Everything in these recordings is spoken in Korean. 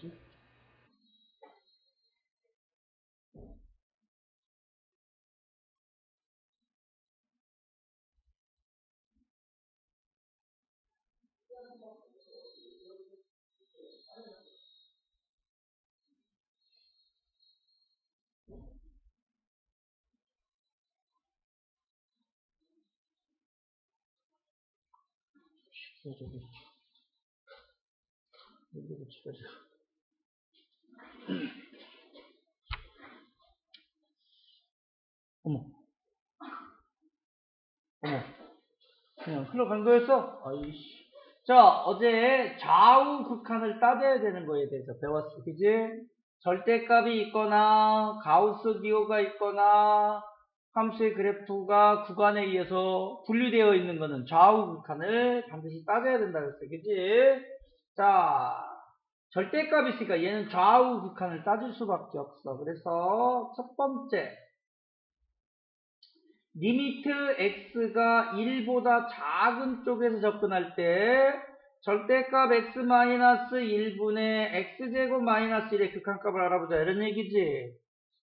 뭐지? 저기 여기 붙여가지고 어머 그냥 흘러간 거였어? 아이씨. 자, 어제 좌우 극한을 따져야 되는 거에 대해서 배웠어. 그지? 절대값이 있거나 가우스 기호가 있거나 함수의 그래프가 구간에 의해서 분류되어 있는 거는 좌우 극한을 반드시 따져야 된다 그랬어. 그지? 자, 절대값이 있으니까 얘는 좌우 극한을 따질 수밖에 없어. 그래서 첫 번째 리미트 x가 1보다 작은 쪽에서 접근할 때 절대값 x-1분의 x제곱 마이너스 1의 극한값을 알아보자 이런 얘기지.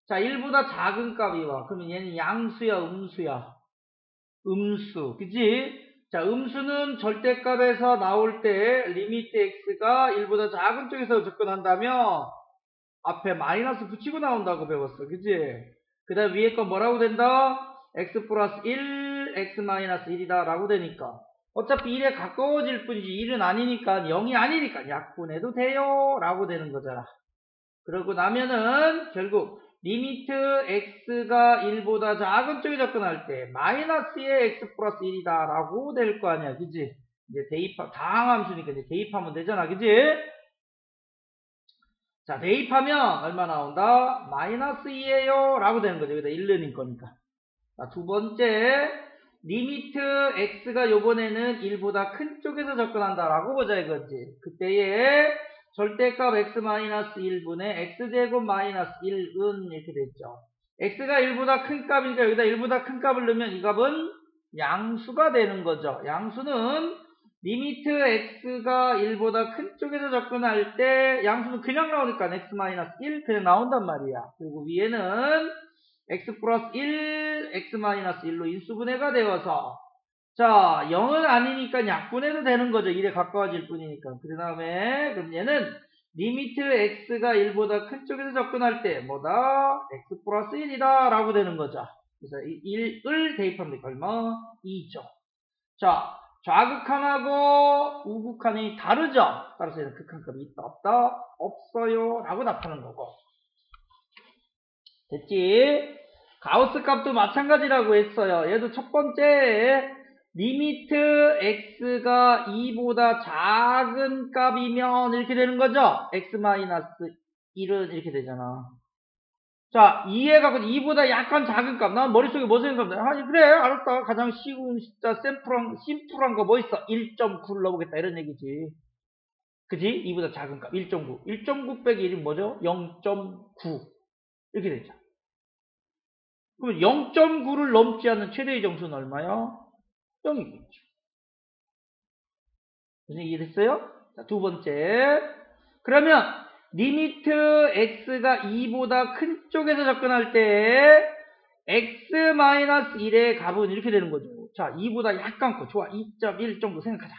자, 1보다 작은 값이 와. 그러면 얘는 양수야 음수야? 음수. 그치? 자, 음수는 절대값에서 나올 때 리미트 x가 1보다 작은 쪽에서 접근한다면 앞에 마이너스 붙이고 나온다고 배웠어. 그치? 그 다음 위에 거 뭐라고 된다? x 플러스 1, x 마이너스 1이다 라고 되니까 어차피 1에 가까워질 뿐이지 1은 아니니까 0이 아니니까 약분해도 돼요 라고 되는 거잖아. 그러고 나면은 결국 리미트 x가 1보다 작은 쪽에 접근할 때 마이너스의 x 플러스 1이다 라고 될 거 아니야. 그치? 이제 대입하 다항함수니까 이제 대입하면 되잖아. 그치? 자, 대입하면 얼마 나온다? 마이너스 2예요 라고 되는 거죠. 여기다 1넣는 거니까. 자, 두 번째 리미트 x가 요번에는 1보다 큰 쪽에서 접근한다 라고 보자 이거지. 그때의 절대값 x-1분의 x제곱 마이너스 1은 이렇게 됐죠. x가 1보다 큰 값이니까 여기다 1보다 큰 값을 넣으면 이 값은 양수가 되는 거죠. 양수는 리미트 x가 1보다 큰 쪽에서 접근할 때 양수는 그냥 나오니까 x-1 그냥 나온단 말이야. 그리고 위에는 x 플러스 1, x-1로 인수분해가 되어서 자 0은 아니니까 약분해도 되는 거죠. 1에 가까워질 뿐이니까. 그 다음에 그럼 얘는 리미트 x가 1보다 큰 쪽에서 접근할 때 뭐다? x 플러스 1이다 라고 되는 거죠. 그래서 1을 대입하면 얼마? 2죠. 자, 좌극한하고 우극한이 다르죠. 따라서 얘는 극한값이 있다 없다? 없어요 라고 답하는 거고. 됐지? 가우스 값도 마찬가지라고 했어요. 얘도 첫 번째 리미트 x가 2보다 작은 값이면 이렇게 되는 거죠. x-1은 이렇게 되잖아. 자, 이해가 2보다 약간 작은 값. 난 머릿속에 뭐 생각합니다. 아니 그래 알았다. 가장 쉬운 진짜 심플한 거 뭐 있어? 1.9를 넣어보겠다 이런 얘기지. 그지? 2보다 작은 값 1.9. 1.9 빼기 1이 뭐죠? 0.9 이렇게 되죠. 그럼 0.9를 넘지 않는 최대의 정수는 얼마야? 0이겠죠. 무슨 이해됐어요? 자, 두 번째. 그러면 리미트 x가 2보다 큰 쪽에서 접근할 때 x-1의 값은 이렇게 되는 거죠. 자, 2보다 약간 커. 좋아. 2.1 정도 생각하자.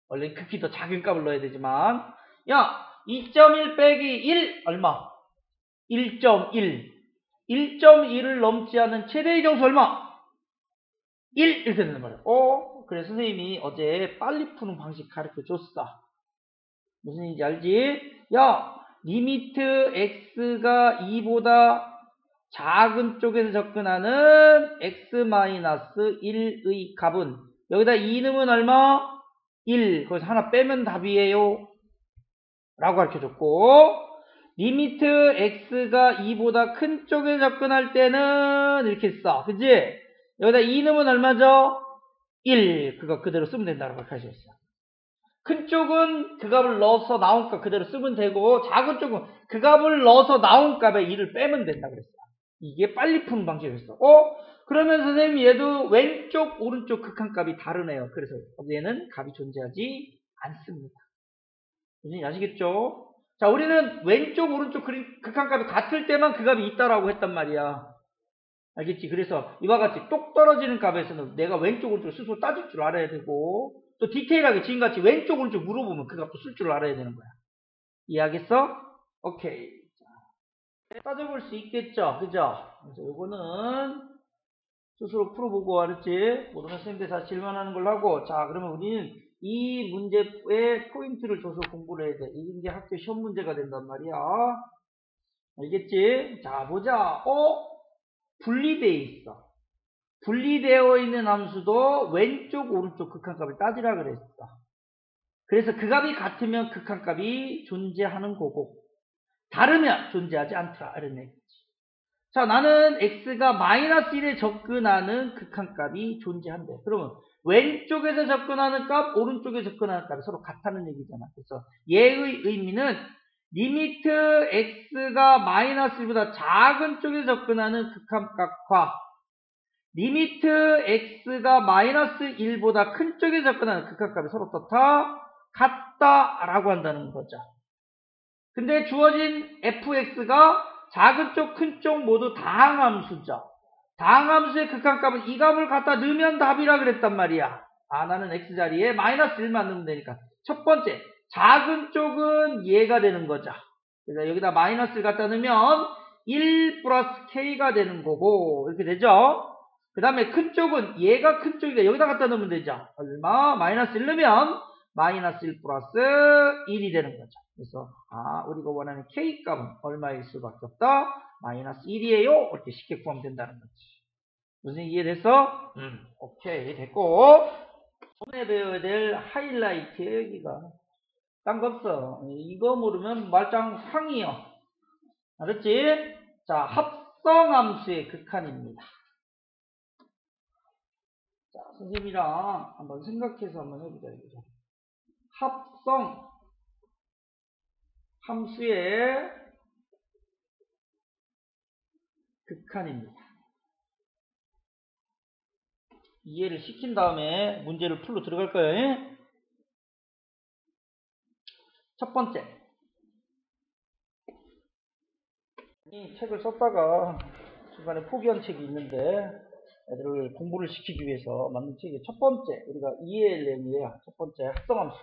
원래 극히 더 작은 값을 넣어야 되지만 야, 2.1 빼기 1 얼마? 1.1. 1.1을 넘지 않은 최대의 정수 얼마? 1 이렇게 되는 거예요. 그래 선생님이 어제 빨리 푸는 방식 가르쳐 줬어. 무슨 얘기인지 알지? 야, 리미트 x가 2보다 작은 쪽에서 접근하는 x-1의 값은 여기다 2 넣으면 얼마? 1. 거기서 하나 빼면 답이에요 라고 가르쳐 줬고, 리미트 x가 2보다 큰 쪽에 접근할 때는 이렇게 써. 그치? 여기다 2 넣으면 얼마죠? 1. 그거 그대로 쓰면 된다고 가르쳐줬어. 큰 쪽은 그 값을 넣어서 나온 값 그대로 쓰면 되고, 작은 쪽은 그 값을 넣어서 나온 값에 2를 빼면 된다 그랬어. 이게 빨리 푸는 방식이었어. 그러면 선생님 얘도 왼쪽 오른쪽 극한값이 다르네요. 그래서 얘는 값이 존재하지 않습니다. 선생님 아시겠죠? 자, 우리는 왼쪽, 오른쪽 극한값이 같을 때만 그 값이 있다라고 했단 말이야. 알겠지? 그래서 이와 같이 똑 떨어지는 값에서는 내가 왼쪽, 오른쪽 스스로 따질 줄 알아야 되고, 또 디테일하게 지금같이 왼쪽, 오른쪽 물어보면 그 값도 쓸 줄 알아야 되는 거야. 이해하겠어? 오케이. 자, 따져볼 수 있겠죠? 그죠? 그래서 요거는 스스로 풀어보고, 알았지? 모르면 선생님들 다 질문하는 걸로 하고, 자, 그러면 우리는 이 문제에 포인트를 줘서 공부를 해야 돼. 이게 학교 시험 문제가 된단 말이야. 알겠지? 자, 보자. 분리되어 있어. 분리되어 있는 함수도 왼쪽, 오른쪽 극한값을 따지라 그랬어. 그래서 그 값이 같으면 극한값이 존재하는 거고, 다르면 존재하지 않더라. 이런 얘기지. 자, 나는 x가 마이너스 1에 접근하는 극한값이 존재한대. 그러면 왼쪽에서 접근하는 값, 오른쪽에 접근하는 값이 서로 같다는 얘기잖아. 그래서 얘의 의미는 리미트 x가 마이너스 1보다 작은 쪽에 접근하는 극한값과 리미트 x가 마이너스 1보다 큰 쪽에 접근하는 극한값이 서로 같다라고 한다는 거죠. 근데 주어진 fx가 작은 쪽, 큰 쪽 모두 다항함수죠. 다항함수의 극한값은 이 값을 갖다 넣으면 답이라 그랬단 말이야. 나는 x자리에 마이너스 1만 넣으면 되니까. 첫 번째, 작은 쪽은 얘가 되는 거죠. 그래서 여기다 마이너스를 갖다 넣으면 1 플러스 k가 되는 거고, 이렇게 되죠. 그 다음에 큰 쪽은 얘가 큰 쪽이니까 여기다 갖다 넣으면 되죠. 얼마? 마이너스 1 넣으면 마이너스 1 플러스 1이 되는 거죠. 그래서 우리가 원하는 k값은 얼마일 수밖에 없다? 마이너스 1이에요. 이렇게 쉽게 구하면 된다는 거지. 무슨 이해됐어? 오케이, 됐고. 오늘 배워야 될 하이라이트에 여기가 딴 거 없어. 이거 모르면 말짱 황이요. 알았지? 자, 합성함수의 극한입니다. 자, 선생님이랑 한번 생각해서 한번 해보자. 합성 함수의 극한입니다. 이해를 시킨 다음에 문제를 풀로 들어갈 거예요. 첫 번째, 이 책을 썼다가 중간에 포기한 책이 있는데 애들을 공부를 시키기 위해서 만든 책이 첫 번째, 우리가 이해할 내용이에요. 첫 번째, 합성함수.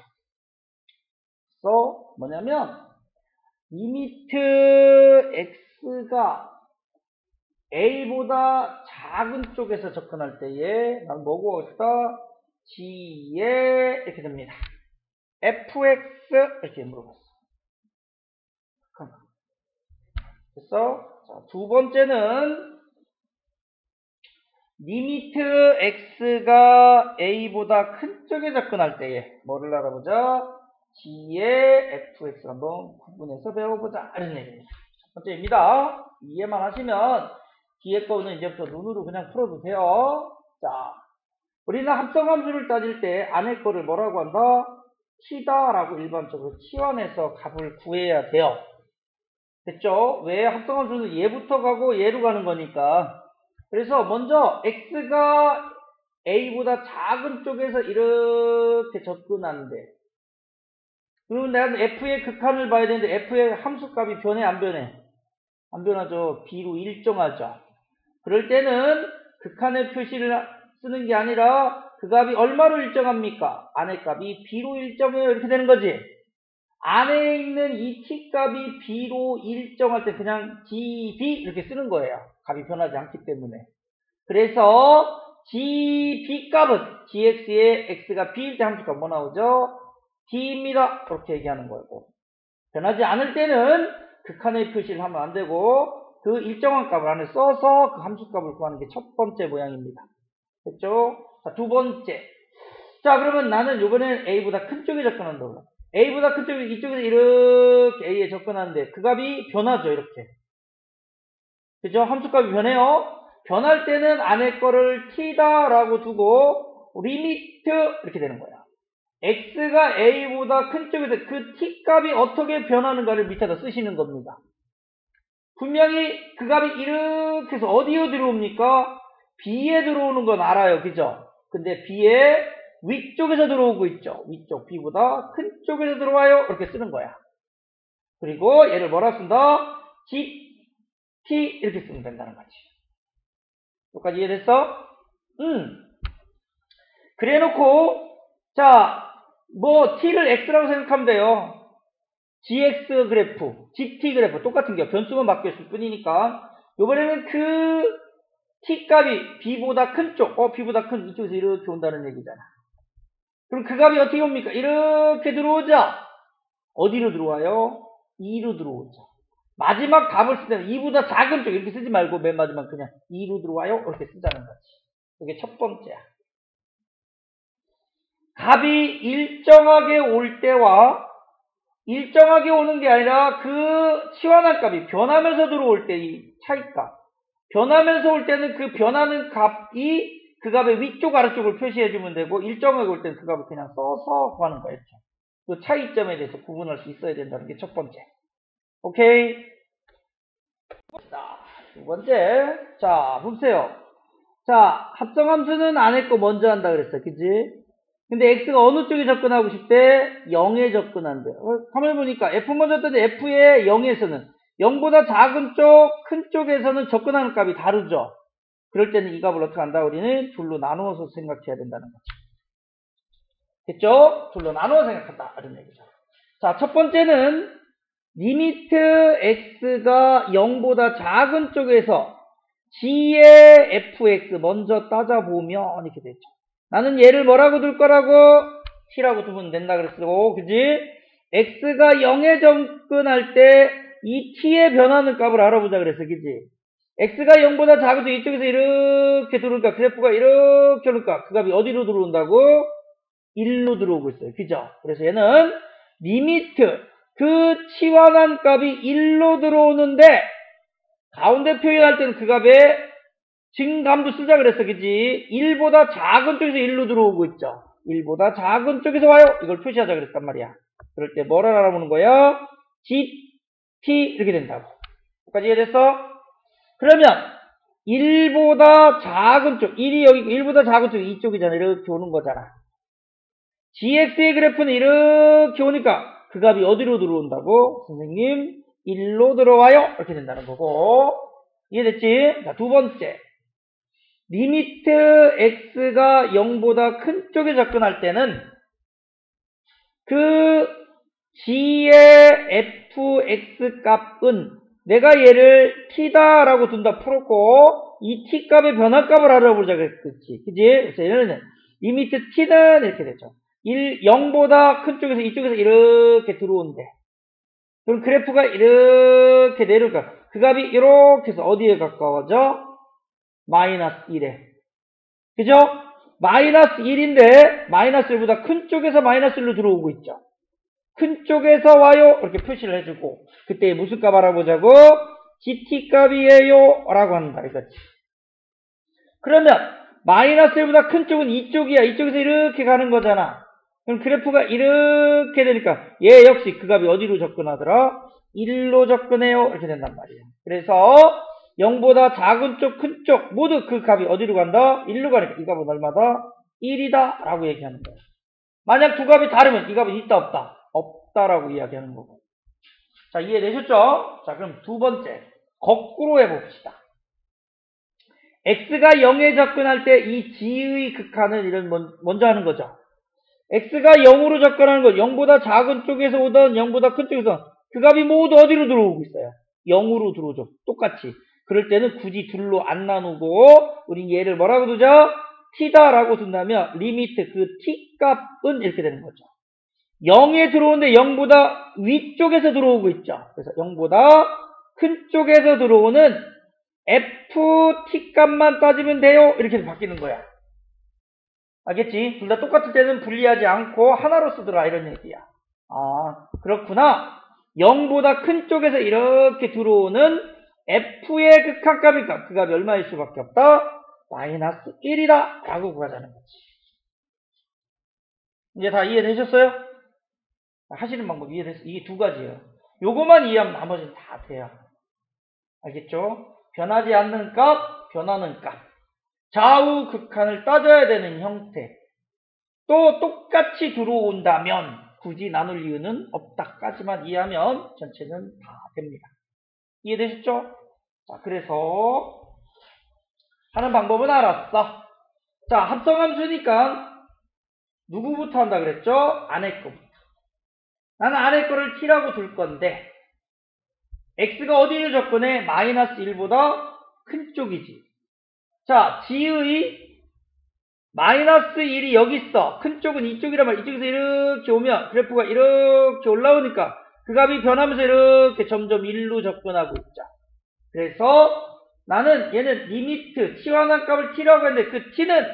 그래서 뭐냐면 리미트 x가 a보다 작은 쪽에서 접근할 때에 난 뭐고 했다? g에 이렇게 됩니다. fx 이렇게 물어봤어. 그래서 두 번째는 리미트 x가 a보다 큰 쪽에 접근할 때에 뭐를 알아보자? g의 fx를 한번 구분해서 배워보자. 이런 얘기입니다. 첫 번째입니다. 이해만 하시면 뒤에 거는 이제부터 눈으로 그냥 풀어도 돼요. 자, 우리는 합성함수를 따질 때 안에 거를 뭐라고 한다? t다라고 일반적으로 치환해서 값을 구해야 돼요. 됐죠? 왜? 합성함수는 얘부터 가고 얘로 가는 거니까. 그래서 먼저 x가 a보다 작은 쪽에서 이렇게 접근하는데, 그러면 내가 f의 극한을 봐야 되는데 f의 함수값이 변해 안 변해? 안 변하죠. b로 일정하죠. 그럴 때는 극한의 표시를 쓰는 게 아니라 그 값이 얼마로 일정합니까? 안의 값이 b로 일정해요. 이렇게 되는 거지. 안에 있는 이 t값이 b로 일정할 때 그냥 gb 이렇게 쓰는 거예요. 값이 변하지 않기 때문에. 그래서 gb 값은 gx의 x가 b일 때 함수값 뭐 나오죠? d입니다. 그렇게 얘기하는 거고. 변하지 않을 때는 극한의 표시를 하면 안 되고 그 일정한 값을 안에 써서 그 함수값을 구하는 게 첫 번째 모양입니다. 됐죠? 자, 두 번째. 자, 그러면 나는 이번엔 a보다 큰 쪽에 접근한다고. a보다 큰 쪽에 이쪽에서 이렇게 a에 접근하는데 그 값이 변하죠. 이렇게. 그죠? 함수값이 변해요. 변할 때는 안에 거를 t다라고 두고 리미트 이렇게 되는 거야. x가 a보다 큰 쪽에서 그 t값이 어떻게 변하는가를 밑에다 쓰시는 겁니다. 분명히 그 값이 이렇게 해서 어디에 들어옵니까? b에 들어오는 건 알아요. 그죠? 근데 b의 위쪽에서 들어오고 있죠. 위쪽 b보다 큰 쪽에서 들어와요. 이렇게 쓰는 거야. 그리고 얘를 뭐라 쓴다? gt 이렇게 쓰면 된다는 거지. 여기까지 이해됐어? 그래 놓고 자, 뭐 t를 x라고 생각하면 돼요. gx 그래프, gt 그래프 똑같은 게 변수만 바뀌었을 뿐이니까 이번에는 그 t 값이 b보다 큰 쪽, b보다 큰 이쪽에서 이렇게 온다는 얘기잖아. 그럼 그 값이 어떻게 옵니까? 이렇게 들어오자. 어디로 들어와요? 2로 들어오죠. 마지막 값을 쓸 때는 2보다 작은 쪽 이렇게 쓰지 말고 맨 마지막 그냥 2로 들어와요 이렇게 쓰자는 거지. 이게 첫 번째야. 값이 일정하게 올 때와 일정하게 오는 게 아니라 그 치환한 값이 변하면서 들어올 때 이 차이값. 변하면서 올 때는 그 변하는 값이 그 값의 위쪽 아래쪽을 표시해주면 되고 일정하게 올 때는 그 값을 그냥 써서 구하는 거였죠. 그 차이점에 대해서 구분할 수 있어야 된다는 게 첫 번째. 오케이. 자, 두 번째. 자, 보세요. 자, 합성함수는 안 했고 먼저 한다 그랬어. 그지? 근데 x가 어느 쪽에 접근하고 싶대? 0에 접근한대. 가만히 보니까 f 먼저 떴는데 f의 0에서는 0보다 작은 쪽, 큰 쪽에서는 접근하는 값이 다르죠. 그럴 때는 이 값을 어떻게 한다? 우리는 둘로 나누어서 생각해야 된다는 거죠. 됐죠? 둘로 나누어 생각한다. 이런 얘기죠. 자, 첫 번째는 리미트 x가 0보다 작은 쪽에서 g의 fx 먼저 따져보면 이렇게 되죠. 나는 얘를 뭐라고 둘 거라고? t라고 두면 된다 그랬고, 그지? x가 0에 접근할 때 이 t의 변하는 값을 알아보자 그랬어, 그지? x가 0보다 작아도 이쪽에서 이렇게 들어오니까 그래프가 이렇게 오니까 그 값이 어디로 들어온다고? 1로 들어오고 있어요, 그죠? 그래서 얘는 리미트 그 치환한 값이 1로 들어오는데 가운데 표현할 때는 그 값에 증감도 쓰자 그랬어, 그지? 1보다 작은 쪽에서 1로 들어오고 있죠. 1보다 작은 쪽에서 와요. 이걸 표시하자 그랬단 말이야. 그럴 때 뭐를 알아보는 거야? gt 이렇게 된다고. 여기까지 이해됐어? 그러면 1보다 작은 쪽, 1이 여기 1보다 작은 쪽이 이쪽이잖아. 이렇게 오는 거잖아. gx의 그래프는 이렇게 오니까 그 값이 어디로 들어온다고? 선생님 1로 들어와요. 이렇게 된다는 거고. 이해됐지? 자, 두 번째. 리미트 x가 0보다 큰 쪽에 접근할 때는 그 g의 fx 값은 내가 얘를 t다라고 둔다 풀었고 이 t 값의 변화값을 알아보자 그랬지. 그지? 그래서 얘는 리미트 t는 이렇게 되죠. 0보다 큰 쪽에서 이쪽에서 이렇게 들어온대. 그럼 그래프가 이렇게 내려가. 그 값이 이렇게 해서 어디에 가까워져? 마이너스 1에. 그죠? 마이너스 1인데 마이너스 1보다 큰 쪽에서 마이너스 1로 들어오고 있죠. 큰 쪽에서 와요. 이렇게 표시를 해주고 그때 무슨 값 알아보자고? gt 값이에요 라고 한다 이거지. 그러면 마이너스 1보다 큰 쪽은 이쪽이야. 이쪽에서 이렇게 가는 거잖아. 그럼 그래프가 이렇게 되니까 얘 역시 그 값이 어디로 접근하더라? 1로 접근해요. 이렇게 된단 말이에요. 그래서 0보다 작은 쪽, 큰 쪽 모두 그 값이 어디로 간다? 1로 가니까 이 값은 얼마다? 1이다 라고 얘기하는 거예요. 만약 두 값이 다르면 이 값은 있다 없다? 없다라고 이야기하는 거고. 자, 이해되셨죠? 자, 그럼 두 번째 거꾸로 해봅시다. x가 0에 접근할 때 이 g의 극한을 이런 먼저 하는 거죠. x가 0으로 접근하는 것, 0보다 작은 쪽에서 오던 0보다 큰 쪽에서 그 값이 모두 어디로 들어오고 있어요? 0으로 들어오죠. 똑같이. 그럴 때는 굳이 둘로 안 나누고 우린 얘를 뭐라고 두죠? t다라고 둔다면 리미트 그 t 값은 이렇게 되는 거죠. 0에 들어오는데 0보다 위쪽에서 들어오고 있죠. 그래서 0보다 큰 쪽에서 들어오는 ft 값만 따지면 돼요. 이렇게 바뀌는 거야. 알겠지? 둘 다 똑같을 때는 분리하지 않고 하나로 쓰더라 이런 얘기야. 아, 그렇구나. 0보다 큰 쪽에서 이렇게 들어오는 f의 극한값이니까 그 값이 얼마일 수밖에 없다? 마이너스 1이다 라고 구하자는 거지. 이제 다 이해되셨어요? 하시는 방법 이해됐어? 이게 두 가지예요. 요거만 이해하면 나머지는 다 돼요. 알겠죠? 변하지 않는 값, 변하는 값. 좌우 극한을 따져야 되는 형태. 또 똑같이 들어온다면 굳이 나눌 이유는 없다까지만 이해하면 전체는 다 됩니다. 이해되셨죠? 자, 그래서 하는 방법은 알았어. 자, 합성함수니까 누구부터 한다 그랬죠? 안에 거부터. 나는 안에 거를 t라고 둘 건데 x가 어디를 접근해? 마이너스 1보다 큰 쪽이지. 자, g의 마이너스 1이 여기 있어. 큰 쪽은 이쪽이란 말이야. 이쪽에서 이렇게 오면 그래프가 이렇게 올라오니까 그 값이 변하면서 이렇게 점점 1로 접근하고 있자. 그래서 나는 얘는 리미트 t와는 값을 t라고 했는데 그 t는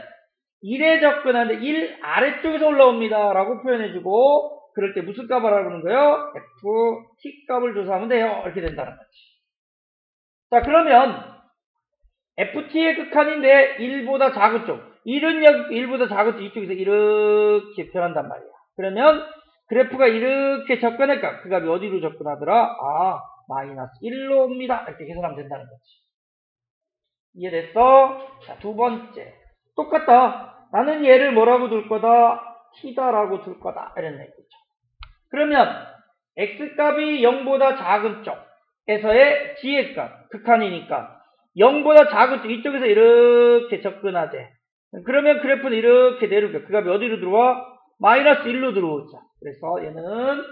1에 접근하는데 1 아래쪽에서 올라옵니다 라고 표현해주고 그럴 때 무슨 값을 알아보는 거예요? f t 값을 조사하면 돼요. 이렇게 된다는 거지. 자, 그러면 ft의 극한인데 1보다 작은 쪽 1은 여기 1보다 작은 쪽 이쪽에서 이렇게 변한단 말이야. 그러면 그래프가 이렇게 접근할까? 그 값이 어디로 접근하더라? 아, 마이너스 1로 옵니다. 이렇게 계산하면 된다는 거지. 이해됐어? 자, 두 번째. 똑같다. 나는 얘를 뭐라고 둘 거다? t다라고 둘 거다. 이런 얘기죠. 그러면 x값이 0보다 작은 쪽에서의 g의 값, 극한이니까 0보다 작은 쪽 이쪽에서 이렇게 접근하재. 그러면 그래프는 이렇게 내려올게. 그 값이 어디로 들어와? 마이너스 1로 들어오자. 그래서 얘는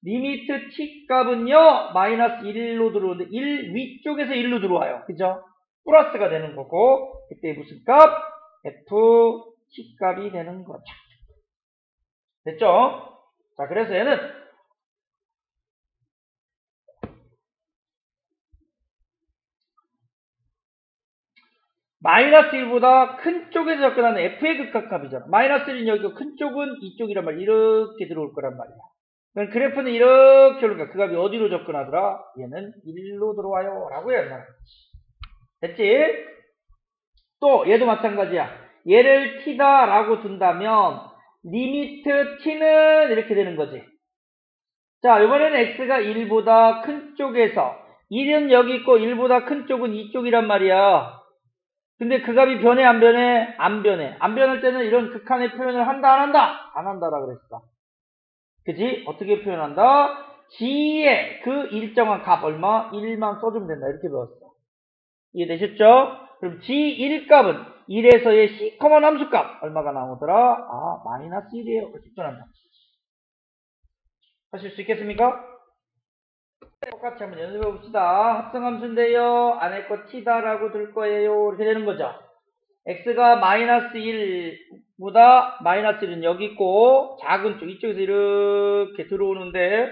리미트 t 값은요 마이너스 1로 들어오는데 1 위쪽에서 1로 들어와요. 그죠? 플러스가 되는 거고 그때 무슨 값? f t 값이 되는 거죠. 됐죠? 자, 그래서 얘는 마이너스 1보다 큰 쪽에서 접근하는 f의 극한값이잖아. 마이너스 1은 여기고 큰 쪽은 이쪽이란 말이야. 이렇게 들어올 거란 말이야. 그럼 그래프는 이렇게 올라가. 그 값이 어디로 접근하더라? 얘는 1로 들어와요 라고 해야 됐지? 또 얘도 마찬가지야. 얘를 t다 라고 둔다면 리미트 t는 이렇게 되는 거지. 자, 이번에는 x가 1보다 큰 쪽에서 1은 여기 있고 1보다 큰 쪽은 이쪽이란 말이야. 근데 그 값이 변해 안 변해? 안 변해. 안 변할 때는 이런 극한의 표현을 한다 안 한다? 안 한다라 그랬어. 그지? 어떻게 표현한다? g의 그 일정한 값 얼마? 1만 써주면 된다. 이렇게 배웠어. 이해되셨죠? 그럼 g1 값은 1에서의 c, 함수값 얼마가 나오더라? 아, 마이너스 1이에요. 이렇게 표현한다. 하실 수 있겠습니까? 똑같이 한번 연습해 봅시다. 합성함수인데요. 안에 거 t다라고 둘 거예요. 이렇게 되는 거죠. x가 마이너스 1보다 마이너스 1은 여기 있고 작은 쪽 이쪽에서 이렇게 들어오는데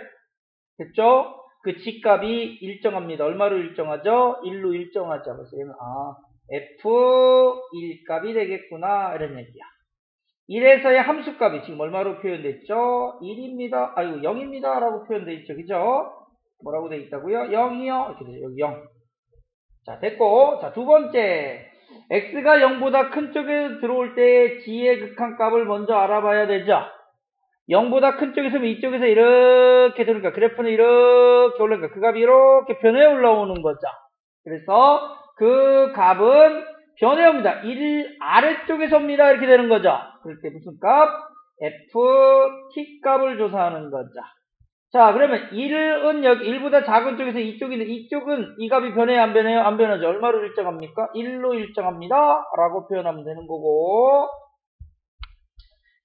됐죠? 그 g값이 일정합니다. 얼마로 일정하죠? 1로 일정하죠. 그래서 얘는 f1 값이 되겠구나 이런 얘기야. 1에서의 함수값이 지금 얼마로 표현됐죠? 1입니다. 아이고 0입니다 라고 표현되어 있죠. 그죠? 뭐라고 되어 있다고요? 0이요. 이렇게 돼요. 여기 0. 자, 됐고. 자, 두 번째. x가 0보다 큰 쪽에 들어올 때 g의 극한값을 먼저 알아봐야 되죠. 0보다 큰 쪽에서 이쪽에서 이렇게 들어오니까 그래프는 이렇게 올라오니까 그 값이 이렇게 변해 올라오는 거죠. 그래서 그 값은 변해 옵니다. 1 아래쪽에서 옵니다. 이렇게 되는 거죠. 그럴 때 무슨 값? ft 값을 조사하는 거죠. 자, 그러면 1은 여기 1보다 작은 쪽에서 이쪽인데 이쪽은 이 값이 변해요? 안 변해요? 안 변하죠. 얼마로 일정합니까? 1로 일정합니다. 라고 표현하면 되는 거고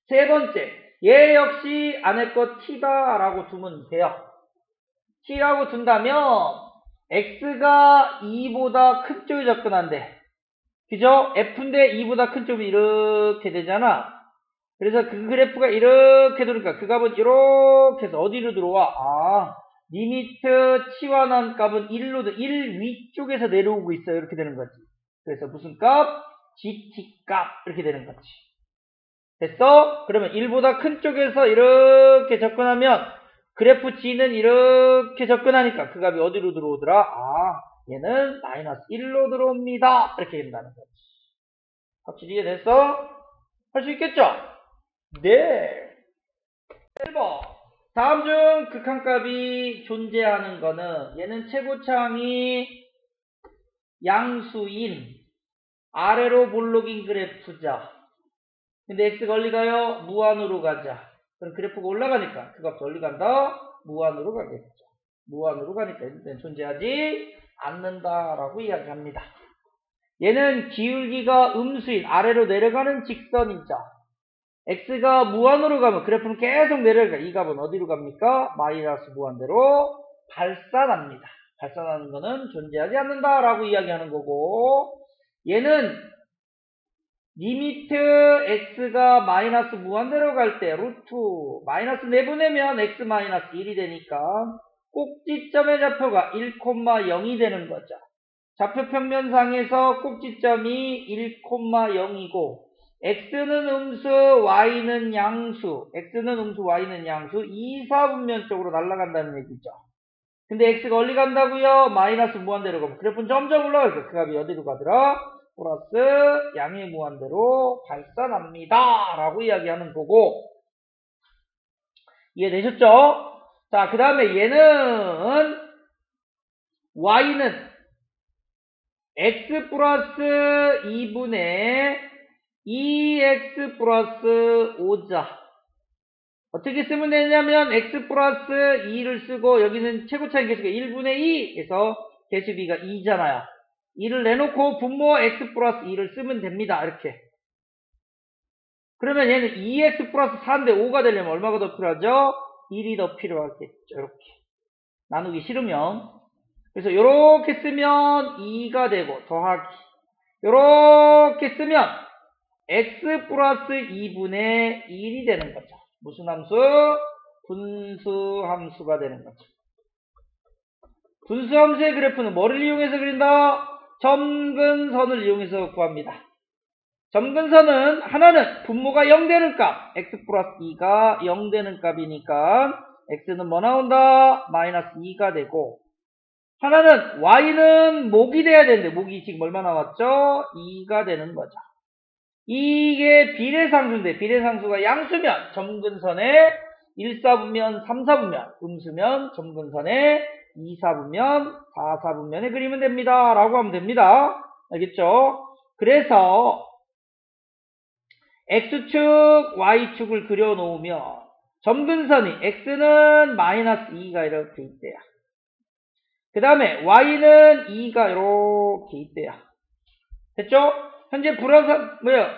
세 번째, 얘 역시 안에 거 t다 라고 두면 돼요. t라고 둔다면 x가 2보다 큰 쪽에 접근한대. 그죠? f인데 2보다 큰 쪽이 이렇게 되잖아. 그래서 그 그래프가 이렇게 들어오니까 그 값은 이렇게 해서 어디로 들어와? 아, 리미트 t와 난 값은 1로 1 위쪽에서 내려오고 있어요. 이렇게 되는 거지. 그래서 무슨 값? gt 값 이렇게 되는 거지. 됐어? 그러면 1보다 큰 쪽에서 이렇게 접근하면 그래프 g는 이렇게 접근하니까 그 값이 어디로 들어오더라? 아, 얘는 마이너스 1로 들어옵니다. 이렇게 된다는 거지. 확실히 이해됐어? 할 수 있겠죠? 네. 1번. 다음 중 극한값이 존재하는 거는 얘는 최고차항이 양수인 아래로 볼록인 그래프죠. 근데 x가 어디 가요? 무한으로 가자. 그럼 그래프가 올라가니까 그 값 어디 간다? 무한으로 가겠죠. 무한으로 가니까 일단 존재하지 않는다라고 이야기합니다. 얘는 기울기가 음수인 아래로 내려가는 직선이죠. x가 무한으로 가면 그래프는 계속 내려가. 이 값은 어디로 갑니까? 마이너스 무한대로 발산합니다. 발산하는 거는 존재하지 않는다라고 이야기하는 거고, 얘는 리미트 x가 마이너스 무한대로 갈 때 루트 마이너스 내보내면 x 마이너스 1이 되니까 꼭지점의 좌표가 1,0이 되는 거죠. 좌표 평면상에서 꼭지점이 1,0이고 x는 음수, y는 양수, x는 음수, y는 양수, 2, 4분면 쪽으로 날아간다는 얘기죠. 근데 x가 어디 간다고요? 마이너스 무한대로 가면 그래프는 점점 올라가서 그 값이 어디로 가더라? 플러스 양의 무한대로 발산합니다 라고 이야기하는 거고, 이해되셨죠? 자, 그 다음에 얘는 y는 x 플러스 2분의 2x 플러스 5자. 어떻게 쓰면 되냐면 x 플러스 2를 쓰고 여기는 최고차인 개수가 1분의 2에서 개수비가 2잖아요. 2를 내놓고 분모 x 플러스 2를 쓰면 됩니다. 이렇게. 그러면 얘는 2x 플러스 4인데 5가 되려면 얼마가 더 필요하죠? 1이 더 필요하겠죠. 이렇게. 나누기 싫으면. 그래서 이렇게 쓰면 2가 되고 더하기. 이렇게 쓰면 x 플러스 2분의 1이 되는 거죠. 무슨 함수? 분수 함수가 되는 거죠. 분수 함수의 그래프는 뭐를 이용해서 그린다? 점근선을 이용해서 구합니다. 점근선은 하나는 분모가 0 되는 값, x 플러스 2가 0 되는 값이니까 x는 뭐 나온다? 마이너스 2가 되고, 하나는 y는 목이 돼야 되는데 목이 지금 얼마 나왔죠? 2가 되는 거죠. 이게 비례상수인데 비례상수가 양수면 점근선에 1, 4분면, 3, 4분면, 음수면 점근선에 2, 4분면, 4, 4분면에 그리면 됩니다. 라고 하면 됩니다. 알겠죠? 그래서 x축, y축을 그려놓으면 점근선이 x는 마이너스 2가 이렇게 있대요. 그 다음에 y는 2가 이렇게 있대요. 됐죠? 현재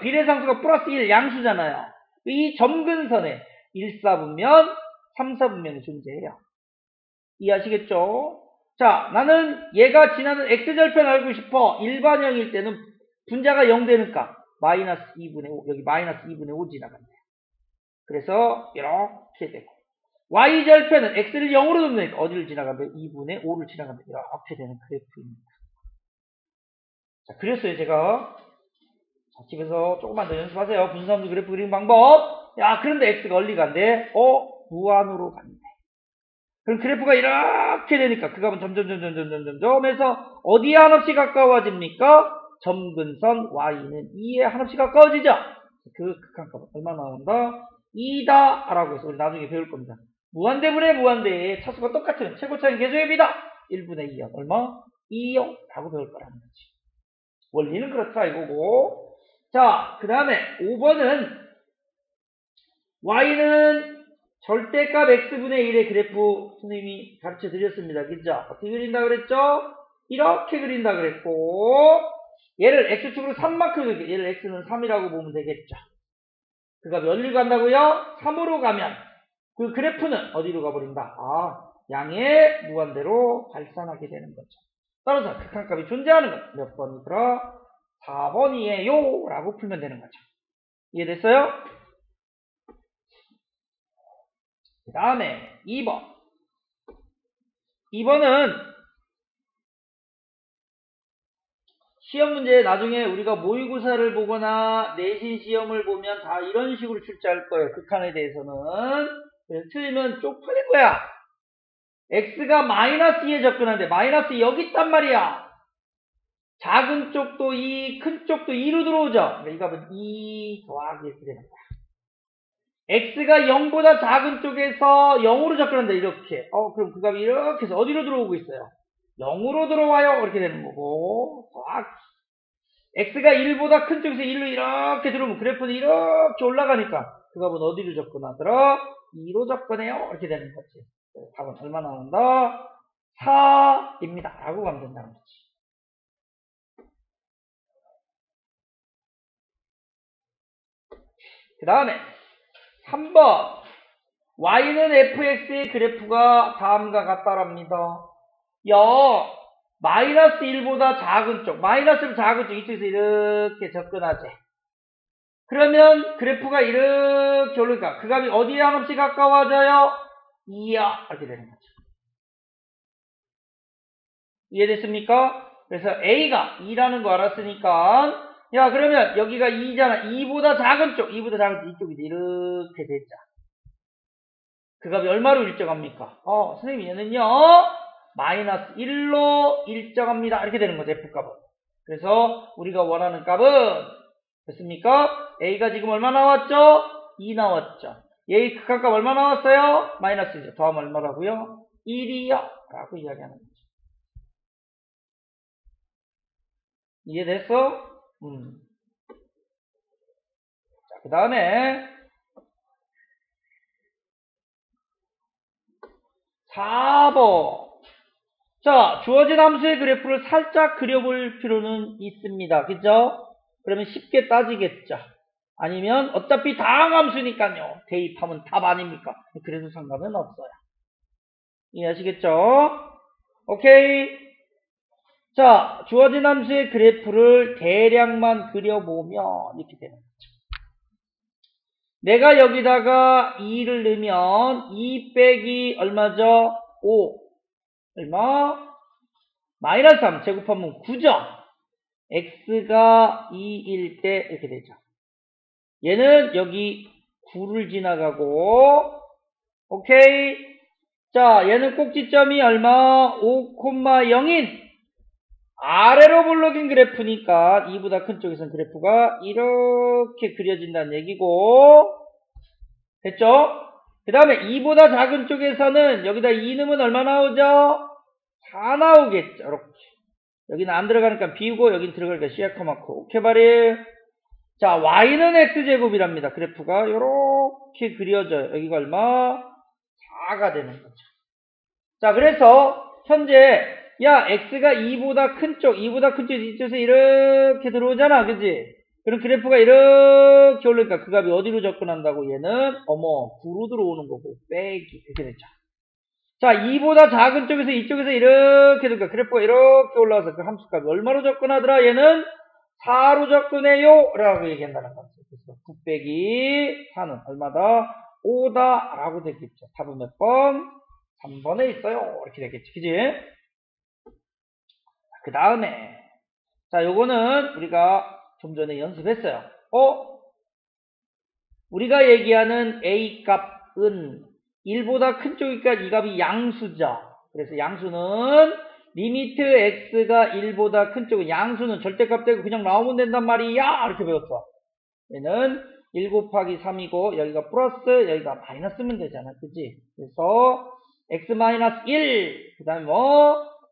비례상수가 플러스 1 양수잖아요. 이 점근선에 1, 4분면, 3, 4분면이 존재해요. 이해하시겠죠? 자, 나는 얘가 지나는 x절편 알고 싶어. 일반형일 때는 분자가 0 되는 값, 마이너스 2분의 5, 여기 마이너스 2분의 5 지나간대요. 그래서 이렇게 되고, y절편은 x를 0으로 놓으니까 어디를 지나가면 2분의 5를 지나가면 이렇게 되는 그래프입니다. 자, 그랬어요, 제가. 자, 집에서 조금만 더 연습하세요. 분수함수 그래프 그리는 방법. 야, 그런데 x가 어디 간대? 무한으로 간대. 그럼 그래프가 이렇게 되니까 그 값은 점점 해서 어디에 한없이 가까워집니까? 점근선 y는 2에 한없이 가까워지죠? 그 극한값은 얼마 나온다? 2다 라고 해서 우리 나중에 배울 겁니다. 무한대분의 무한대의 차수가 똑같으면 최고차인 개수의 비다 1분의 2요. 얼마? 2요 라고 배울 거라는 거지. 원리는 그렇다 이거고. 자, 그 다음에 5번은 y는 절대값 x분의 1의 그래프 선생님이 가르쳐 드렸습니다. 그죠? 어떻게 그린다 그랬죠? 이렇게 그린다 그랬고, 얘를 x축으로 3만큼 그릴게요. 얘를 x는 3이라고 보면 되겠죠. 그 값이 어디로 간다고요? 3으로 가면 그 그래프는 어디로 가버린다? 양의 무한대로 발산하게 되는 거죠. 따라서 극한값이 존재하는 건 몇 번이더라? 4번이에요 라고 풀면 되는 거죠. 이해됐어요? 그 다음에 2번. 2번은 시험 문제 나중에 우리가 모의고사를 보거나 내신 시험을 보면 다 이런 식으로 출제할 거예요. 극한에 대해서는. 그래서 틀리면 쪽팔릴 거야. x가 마이너스 2에 접근하는데 마이너스 여기 있단 말이야. 작은 쪽도 2, 큰 쪽도 2로 들어오죠. 그러니까 이 값은 2 더하기 이렇게 되는 거야. x가 0보다 작은 쪽에서 0으로 접근한다. 이렇게. 그럼 그 값이 이렇게 해서 어디로 들어오고 있어요? 0으로 들어와요. 이렇게 되는 거고. 더하기. x가 1보다 큰 쪽에서 1로 이렇게 들어오면 그래프는 이렇게 올라가니까 그 값은 어디로 접근하더라? 2로 접근해요. 이렇게 되는 거지. 답은 얼마 나온다? 4입니다. 라고 가면 된다는 거지. 그 다음에 3번 y는 fx의 그래프가 다음과 같다랍니다. 야, 마이너스 1보다 작은 쪽, 마이너스보다 작은 쪽 이쪽에서 이렇게 접근하지. 그러면 그래프가 이렇게 오르니까 그 값이 어디에 한없이 가까워져요? 2야. 이렇게 되는 거죠. 이해됐습니까? 그래서 A가 2라는 거 알았으니까 야 그러면 여기가 2잖아. 2보다 작은 쪽, 2보다 작은 쪽 이쪽이 이렇게 됐자. 그 값이 얼마로 일정합니까? 선생님 얘는요 마이너스 1로 일정합니다. 이렇게 되는 거죠. F값은. 그래서 우리가 원하는 값은 됐습니까? A가 지금 얼마 나왔죠? 2 나왔죠. 얘의 극한값 얼마 나왔어요? 마이너스 1이죠. 더하면 얼마라고요? 1이요. 라고 이야기하는 거죠. 이해됐어? 자, 그 다음에 4번. 자, 주어진 함수의 그래프를 살짝 그려볼 필요는 있습니다. 그죠? 그러면 쉽게 따지겠죠. 아니면 어차피 다항함수니까요. 대입하면 답 아닙니까? 그래도 상관은 없어요. 이해하시겠죠? 오케이. 자, 주어진 함수의 그래프를 대략만 그려보면 이렇게 되는 거죠. 내가 여기다가 2를 넣으면 2 빼기 얼마죠? 5. 얼마? 마이너스 3 제곱하면 9죠? x가 2일 때 이렇게 되죠. 얘는 여기 9를 지나가고 오케이. 자, 얘는 꼭지점이 얼마? 5,0인 아래로 볼록인 그래프니까 2보다 큰 쪽에서는 그래프가 이렇게 그려진다는 얘기고 됐죠? 그 다음에 2보다 작은 쪽에서는 여기다 2 넣으면 얼마 나오죠? 4 나오겠죠. 이렇게. 여기는 안 들어가니까 비우고 여긴 들어가니까 시약하마코. 오케이 바리. 자, y는 x제곱이랍니다. 그래프가 이렇게 그려져요. 여기가 얼마? 4가 되는 거죠. 자, 그래서 현재 야 x가 2보다 큰 쪽, 2보다 큰 쪽 이쪽에서 이렇게 들어오잖아. 그지? 그럼 그래프가 이렇게 올리니까 그 값이 어디로 접근한다고? 얘는 9로 들어오는 거고 빼기 이렇게 됐죠. 자, 2보다 작은 쪽에서 이쪽에서 이렇게 되니까 그래프가 이렇게 올라와서 그 함수값이 얼마로 접근하더라? 얘는 4로 접근해요 라고 얘기한다는 거죠. 그래서 9 빼기 4는 얼마다? 5다 라고 되겠죠. 답은 몇 번? 3번에 있어요. 이렇게 되겠지. 그지? 그 다음에 자, 요거는 우리가 좀 전에 연습했어요. 우리가 얘기하는 A 값은 1보다 큰 쪽이니까 이 값이 양수죠. 그래서 양수는 리미트 x가 1보다 큰 쪽은 양수는 절대값 되고 그냥 나오면 된단 말이야. 이렇게 배웠어. 얘는 1 곱하기 3이고 여기가 플러스 여기가 마이너스면 되잖아. 그치? 그래서 x-1 그 다음에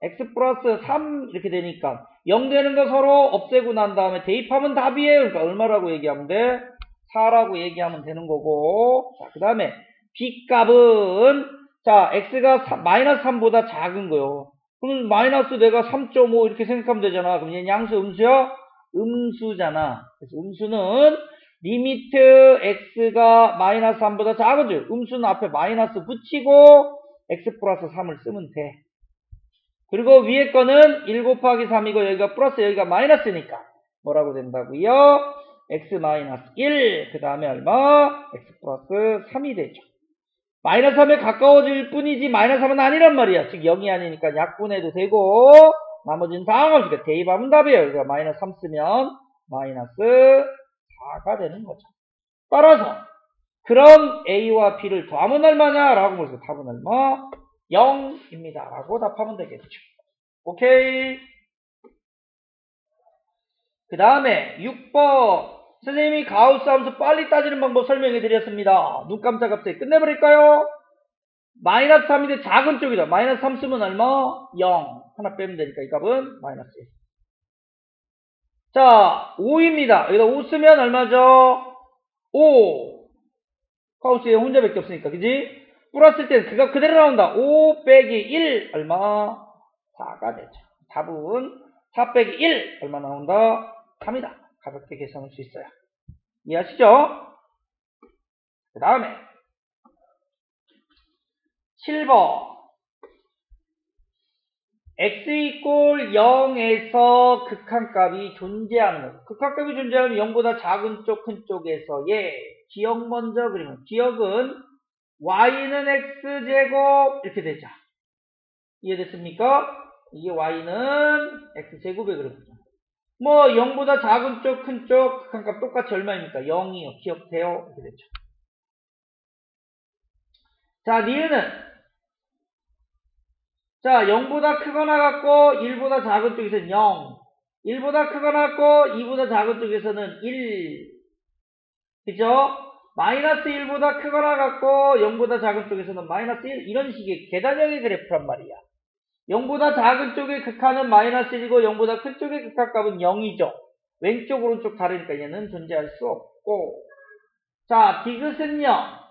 x 플러스 3 이렇게 되니까 0 되는 거 서로 없애고 난 다음에 대입하면 답이에요. 그러니까 얼마라고 얘기하면 돼? 4라고 얘기하면 되는 거고. 자, 그 다음에 b 값은 자 x가 마이너스 3보다 작은 거요. 그럼 마이너스 내가 3.5 이렇게 생각하면 되잖아. 그럼 얘는 양수 음수야? 음수잖아. 그래서 음수는 리미트 x가 마이너스 3보다 작은죠. 음수는 앞에 마이너스 붙이고 x 플러스 3을 쓰면 돼. 그리고 위에 거는 1 곱하기 3이고 여기가 플러스 여기가 마이너스니까 뭐라고 된다고요? x-1 그 다음에 얼마? x 플러스 3이 되죠. 마이너스 3에 가까워질 뿐이지 마이너스 3은 아니란 말이야. 즉 0이 아니니까 약분해도 되고 나머지는 상관없으니까 대입하면 답이에요. 그러니까 마이너스 3 쓰면 마이너스 4가 되는 거죠. 따라서 그럼 A와 B를 더하면 얼마냐? 라고 물어서 답은 얼마? 0입니다. 라고 답하면 되겠죠. 오케이. 그 다음에 6번 선생님이 가우스 함수 빨리 따지는 방법 설명해 드렸습니다. 눈 깜짝 갑자기 끝내버릴까요? 마이너스 3인데 작은 쪽이다. 마이너스 3 쓰면 얼마? 0. 하나 빼면 되니까 이 값은 마이너스 1. 자, 5입니다. 여기다 5 쓰면 얼마죠? 5. 가우스에 혼자밖에 없으니까, 그지? 플러스일 때는 그가 그대로 나온다. 5 빼기 1 얼마? 4가 되죠. 답은 4 빼기 1 얼마 나온다? 3이다. 가볍게 계산할 수 있어요. 이해하시죠? 그 다음에 7번 x 이꼴 0에서 극한값이 존재하는 것. 극한값이 존재하면 0보다 작은 쪽, 큰 쪽에서의 기억 먼저 그리면 기억은 y는 x제곱 이렇게 되죠. 이해됐습니까? 이게 y는 x제곱의 그래프죠. 뭐 0보다 작은 쪽, 큰 쪽 극한값 똑같이 얼마입니까? 0이요. 기억돼요? 이렇게 되죠. 자, 니은은 자, 0보다 크거나 같고 1보다 작은 쪽에서는 0, 1보다 크거나 같고 2보다 작은 쪽에서는 1, 그죠? 마이너스 1보다 크거나 같고 0보다 작은 쪽에서는 마이너스 1, 이런 식의 계단형의 그래프란 말이야. 0보다 작은 쪽의 극한은 마이너스 1이고 0보다 큰 쪽의 극한값은 0이죠. 왼쪽 오른쪽 다르니까 얘는 존재할 수 없고, 자, 디귿은요,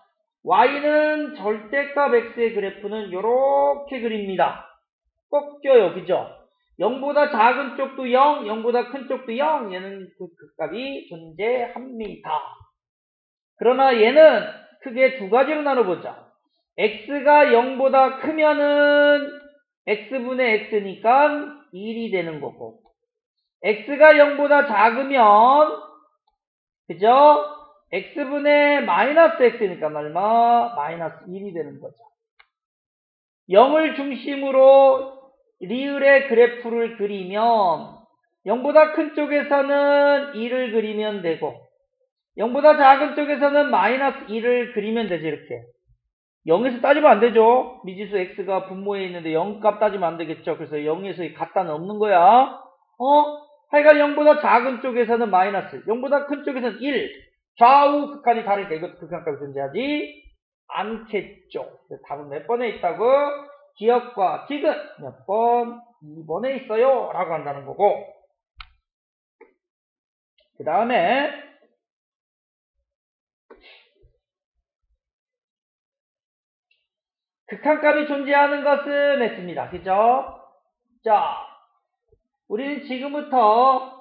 y는 절대값 x의 그래프는 이렇게 그립니다. 꺾여요. 그죠? 0보다 작은 쪽도 0, 0보다 큰 쪽도 0. 얘는 그 극값이 존재합니다. 그러나 얘는 크게 두 가지로 나눠보자. x가 0보다 크면은 x분의 x니까 1이 되는 거고, x가 0보다 작으면, 그죠? x분의 마이너스 x니까 얼마? 마이너스 1이 되는 거죠. 0을 중심으로 리을의 그래프를 그리면 0보다 큰 쪽에서는 1을 그리면 되고 0보다 작은 쪽에서는 마이너스 1을 그리면 되지. 이렇게 0에서 따지면 안 되죠. 미지수 x가 분모에 있는데 0값 따지면 안 되겠죠. 그래서 0에서 갖다는 없는 거야. 하여간 0보다 작은 쪽에서는 마이너스, 0보다 큰 쪽에서는 1. 좌우 극한이 다르니까 이것도 극한값이 존재하지 않겠죠. 답은 몇 번에 있다고? 기억과 디귿 몇 번? 2번에 있어요 라고 한다는 거고, 그 다음에 극한값이 존재하는 것은 했습니다. 그죠? 자, 우리는 지금부터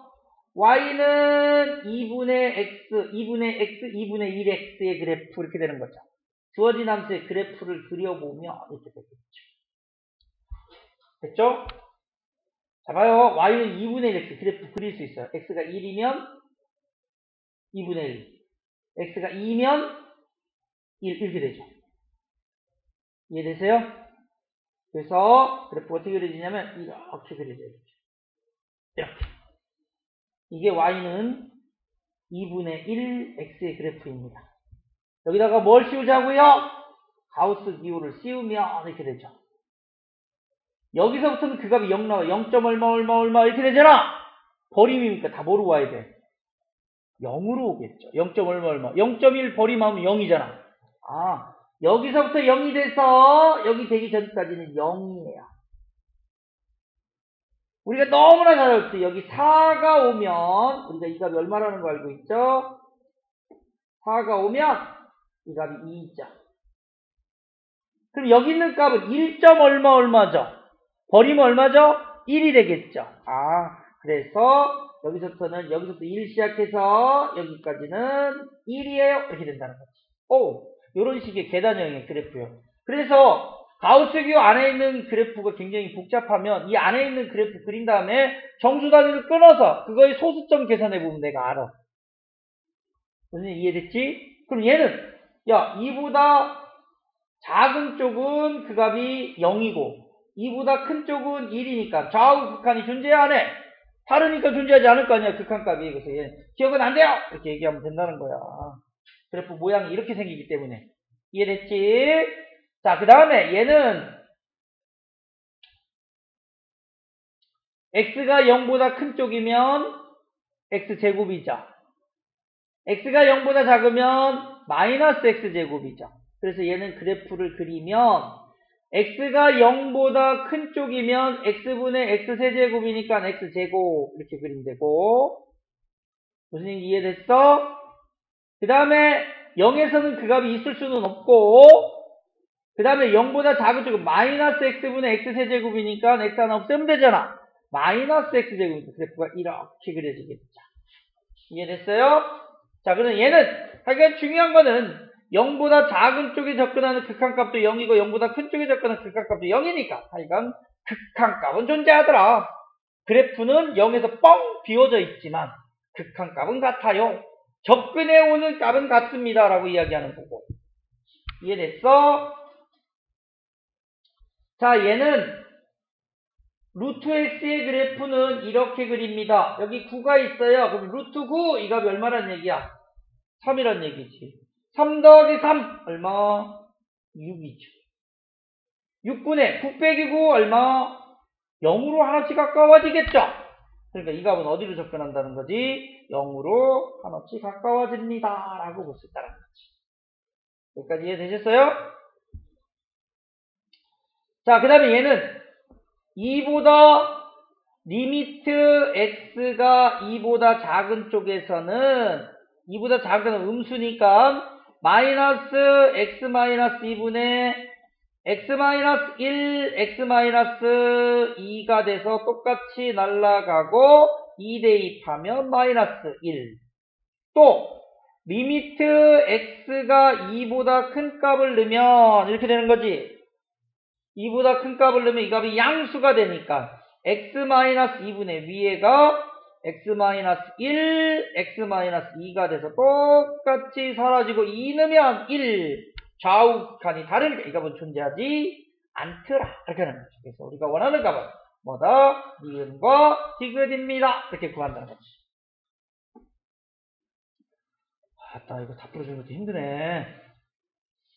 y는 2분의 x, 2분의 x, 2분의 1x의 그래프 이렇게 되는 거죠. 주어진 함수의 그래프를 그려보면 이렇게 되겠죠. 됐죠? 자, 봐요. y는 2분의 1x 그래프 그릴 수 있어요. x가 1이면 2분의 1, x가 2면 1 이렇게 되죠. 이해되세요? 그래서 그래프가 어떻게 그려지냐면 이렇게 그려져요. 이렇게. 이게 y는 2분의 1 x의 그래프입니다. 여기다가 뭘 씌우자고요? 가우스 기호를 씌우면 이렇게 되죠. 여기서부터는 그 값이 0 나와. 0. 얼마 이렇게 되잖아. 버림이니까 다 뭐로 와야 돼? 0으로 오겠죠. 0. 얼마 0.1 버림하면 0이잖아. 아, 여기서부터 0이 돼서 여기 되기 전까지는 0이에요. 우리가 너무나 잘 알죠. 여기 4가 오면 우리가 이 값이 얼마라는 거 알고 있죠? 4가 오면 이 값이 2죠. 그럼 여기 있는 값은 1. 얼마죠? 버리면 얼마죠? 1이 되겠죠. 아, 그래서 여기서부터 1 시작해서 여기까지는 1이에요. 이렇게 된다는 거지. 오, 이런 식의 계단형의 그래프요. 그래서 가우스기호 안에 있는 그래프가 굉장히 복잡하면 이 안에 있는 그래프 그린 다음에 정수 단위를 끊어서 그거의 소수점 계산해 보면 내가 알아. 무슨 이해됐지? 그럼 얘는 야, 2보다 작은 쪽은 그 값이 0이고 2보다 큰 쪽은 1이니까 좌우 극한이 존재해야 하네. 다르니까 존재하지 않을 거 아니야, 극한값이. 그래서 얘는 기억은 안 돼요! 이렇게 얘기하면 된다는 거야. 그래프 모양이 이렇게 생기기 때문에. 이해됐지? 자, 그 다음에 얘는 x가 0보다 큰 쪽이면 x제곱이죠. x가 0보다 작으면 마이너스 x제곱이죠. 그래서 얘는 그래프를 그리면 x가 0보다 큰 쪽이면 x분의 x세제곱이니까 x제곱 이렇게 그리면 되고, 무슨 얘기 이해됐어? 그 다음에 0에서는 그 값이 있을 수는 없고, 그 다음에 0보다 작은 쪽은 마이너스 x분의 x세제곱이니까 x 하나 없애면 되잖아. 마이너스 x제곱이니까 그래프가 이렇게 그려지겠죠. 이해됐어요? 자, 그럼 얘는 하여간 중요한 거는 0보다 작은 쪽에 접근하는 극한값도 0이고 0보다 큰 쪽에 접근하는 극한값도 0이니까 하여간 극한값은 존재하더라. 그래프는 0에서 뻥 비워져 있지만 극한값은 같아요. 접근해 오는 값은 같습니다. 라고 이야기하는 거고. 이해됐어? 자, 얘는 루트 x의 그래프는 이렇게 그립니다. 여기 9가 있어요. 그럼 루트 9, 이 값이 얼마란 얘기야? 3이란 얘기지. 3 더하기 3, 얼마? 6이죠. 6분의 9 빼기 9, 얼마? 0으로 하나씩 가까워지겠죠? 그러니까 이 값은 어디로 접근한다는 거지? 0으로 하나씩 가까워집니다. 라고 볼 수 있다는 거지. 여기까지 이해되셨어요? 자, 그 다음에 얘는 2보다 리미트 x가 2보다 작은 쪽에서는 2보다 작은 음수니까 마이너스 x 마이너스 2분의 x 마이너스 1, x 마이너스 2가 돼서 똑같이 날아가고 2 대입하면 마이너스 1. 또 리미트 x가 2보다 큰 값을 넣으면 이렇게 되는 거지. 2보다 큰 값을 넣으면 이 값이 양수가 되니까 x-2분의 위에가 x-1, x-2가 돼서 똑같이 사라지고 2 넣으면 1. 좌우 칸이 다르니까 이 값은 존재하지 않더라. 이렇게 하는 거죠. 그래서 우리가 원하는 값은 뭐다? 니은과 디귿입니다. 이렇게 구한다는 거지. 나 이거 다 풀어주는 것도 힘드네.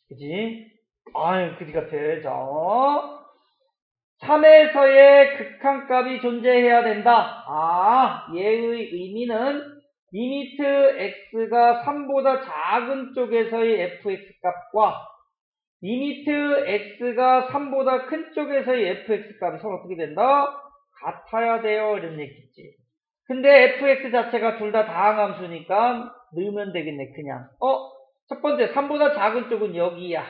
그치? 아유, 그지 같아. 자, 3에서의 극한값이 존재해야 된다. 얘의 의미는 리미트 x가 3보다 작은 쪽에서의 fx값과 리미트 x가 3보다 큰 쪽에서의 fx값이 서로 어떻게 된다? 같아야 돼요. 이런 얘기지. 근데 fx 자체가 둘 다 다항함수니까 넣으면 되겠네. 그냥 첫 번째 3보다 작은 쪽은 여기야.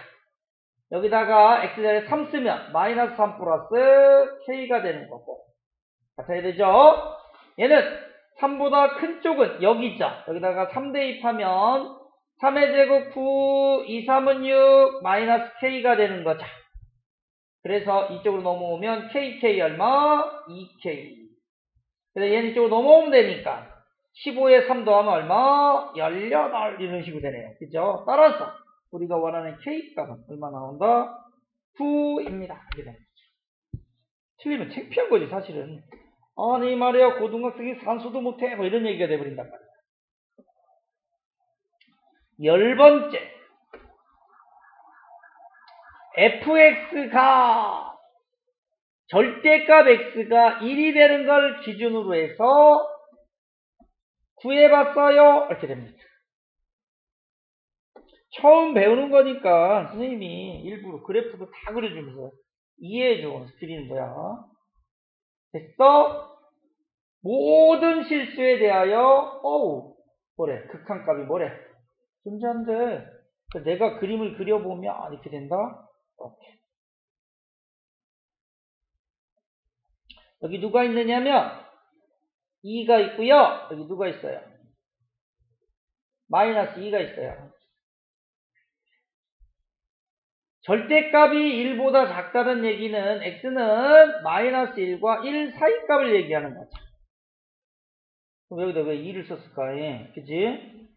여기다가 x자리에 3 쓰면 마이너스 3 플러스 k가 되는 거고 같아야 되죠? 얘는 3보다 큰 쪽은 여기죠. 여기다가 3 대입하면 3의 제곱 9, 2, 3은 6, 마이너스 k가 되는 거죠. 그래서 이쪽으로 넘어오면 kk 얼마? 2k. 그래서 얘는 이쪽으로 넘어오면 되니까 15에 3 더하면 얼마? 18 이런 식으로 되네요. 그죠? 따라서 우리가 원하는 k값은 얼마 나온다? 9입니다. 이렇게 됩니다. 틀리면 창피한 거지 사실은. 아니 말이야 고등학생이 산수도 못해 뭐 이런 얘기가 돼버린단 말이야. 10번째 fx가 절대값 x가 1이 되는 걸 기준으로 해서 구해봤어요. 이렇게 됩니다. 처음 배우는 거니까 선생님이 일부러 그래프도 다 그려주면서 이해해주면서 드리는 거야. 됐어? 모든 실수에 대하여 뭐래? 극한값이 뭐래? 존재한대. 내가 그림을 그려보면 이렇게 된다? 이렇게. 여기 누가 있느냐면 2가 있고요. 여기 누가 있어요? 마이너스 2가 있어요. 절대값이 1보다 작다는 얘기는 x는 마이너스 1과 1 사이 값을 얘기하는 거죠. 그럼 여기다 왜 2를 썼을까? 그치?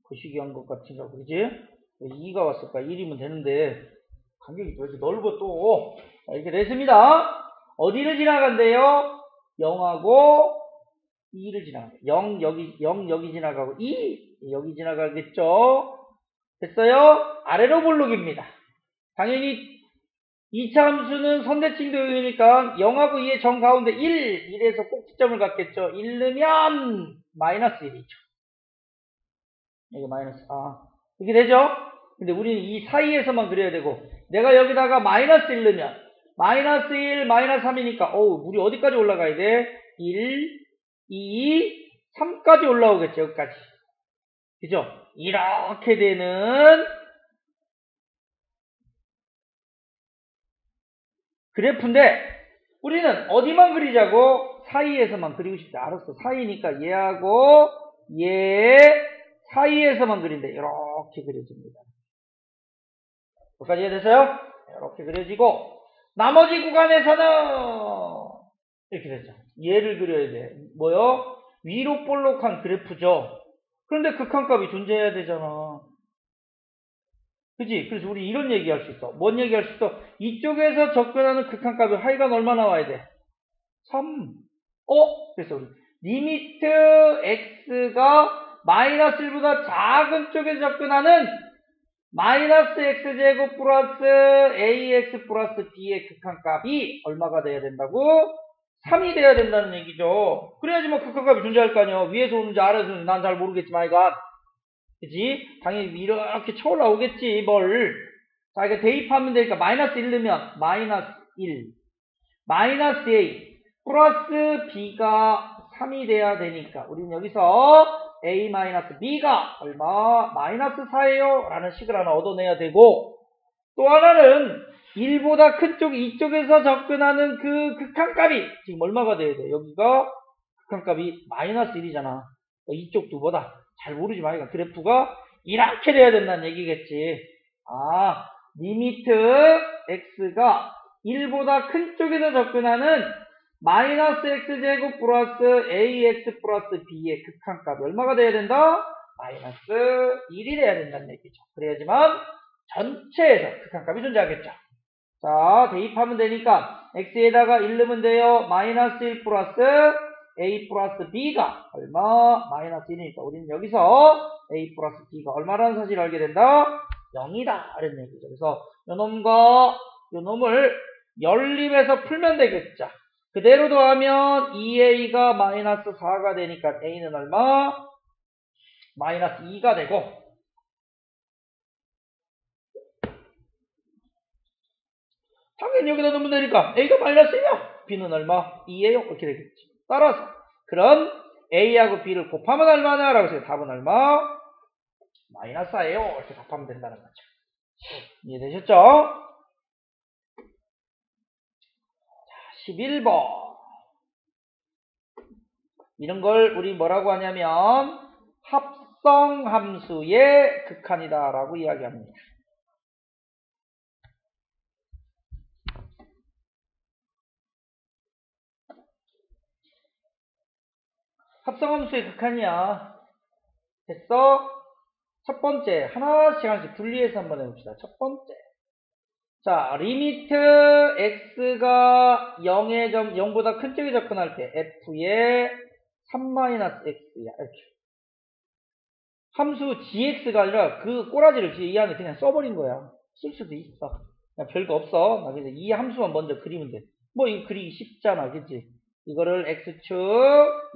거시기한 것 같은가, 그치? 왜 2가 왔을까? 1이면 되는데 간격이 왜 이렇게 넓어 또? 이렇게 됐습니다. 어디를 지나간대요? 0하고 2를 지나간대요. 0 여기 지나가고 2 여기 지나가겠죠? 됐어요? 아래로 볼록입니다. 당연히 2차 함수는 선대칭 도형이니까 0하고 2의 정 가운데 1에서 꼭지점을 갖겠죠. 1 넣으면 마이너스 1이죠. 이게 마이너스 이렇게 되죠? 근데 우리는 이 사이에서만 그려야 되고 내가 여기다가 마이너스 1 넣으면 마이너스 1, 마이너스 3이니까 물이 어디까지 올라가야 돼? 1, 2, 3까지 올라오겠죠. 여기까지. 그죠? 이렇게 되는 그래프인데 우리는 어디만 그리자고? 사이에서만 그리고 싶다. 알았어. 사이니까 얘하고 얘 사이에서만 그린대. 이렇게 그려집니다. 여기까지 이해됐어요? 이렇게 그려지고 나머지 구간에서는 이렇게 되죠. 얘를 그려야 돼. 뭐요? 위로 볼록한 그래프죠. 그런데 극한값이 존재해야 되잖아. 그치? 그래서 우리 이런 얘기 할 수 있어. 뭔 얘기 할 수 있어? 이쪽에서 접근하는 극한값이 하여간 얼마 나와야 돼? 3. 그래서 우리 리미트 x가 마이너스 1보다 작은 쪽에 접근하는 마이너스 x제곱 플러스 ax 플러스 b의 극한값이 얼마가 돼야 된다고? 3이 돼야 된다는 얘기죠. 그래야지 뭐 극한값이 존재할 거 아니야. 위에서 오는지 아래에서 오는지 난 잘 모르겠지만 이건 그치? 당연히 이렇게 쳐 올라오겠지 뭘. 자 이거 대입하면 되니까 마이너스 1 넣으면 마이너스 1 마이너스 a 플러스 b가 3이 돼야 되니까 우리는 여기서 a 마이너스 b가 얼마? 마이너스 4예요 라는 식을 하나 얻어내야 되고 또 하나는 1보다 큰 쪽 이쪽에서 접근하는 그 극한값이 지금 얼마가 돼야 돼? 여기가 극한값이 마이너스 1이잖아. 이쪽 두보다 잘 모르지만 이거 그래프가 이렇게 돼야 된다는 얘기겠지. 리미트 x가 1보다 큰 쪽에서 접근하는 마이너스 x제곱 플러스 ax 플러스 b의 극한값이 얼마가 돼야 된다? 마이너스 1이 돼야 된다는 얘기죠. 그래야지만 전체에서 극한값이 존재하겠죠. 자, 대입하면 되니까 x에다가 1 넣으면 돼요. 마이너스 1 플러스 a 플러스 b가 얼마? 마이너스 1이니까 우리는 여기서 a 플러스 b가 얼마라는 사실을 알게 된다? 0이다. 이런 얘기죠. 그래서 요놈과 요놈을 연립해서 풀면 되겠죠. 그대로 더하면 2a가 마이너스 4가 되니까 a는 얼마? 마이너스 2가 되고 당연히 여기다 넣으면 되니까 a가 마이너스 1이야. b는 얼마? 2예요. 이렇게 되겠지. 따라서 그럼 a하고 b를 곱하면 얼마냐? 라고 해서 답은 얼마? 마이너스 4예요. 이렇게 답하면 된다는 거죠. 이해되셨죠? 자, 11번. 이런 걸 우리 뭐라고 하냐면 합성함수의 극한이다 라고 이야기합니다. 합성함수의 극한이야. 됐어? 첫 번째 하나씩 분리해서 한번 해봅시다. 첫 번째 자 리미트 x가 0보다 큰 쪽에 접근할 때 f의 3-x야 이렇게 함수 gx가 아니라 그 꼬라지를 이 안에 그냥 써버린 거야. 쓸 수도 있어. 그냥 별거 없어. 나 그래서 이 함수만 먼저 그리면 돼. 뭐 이거 그리기 쉽잖아. 그치? 이거를 x축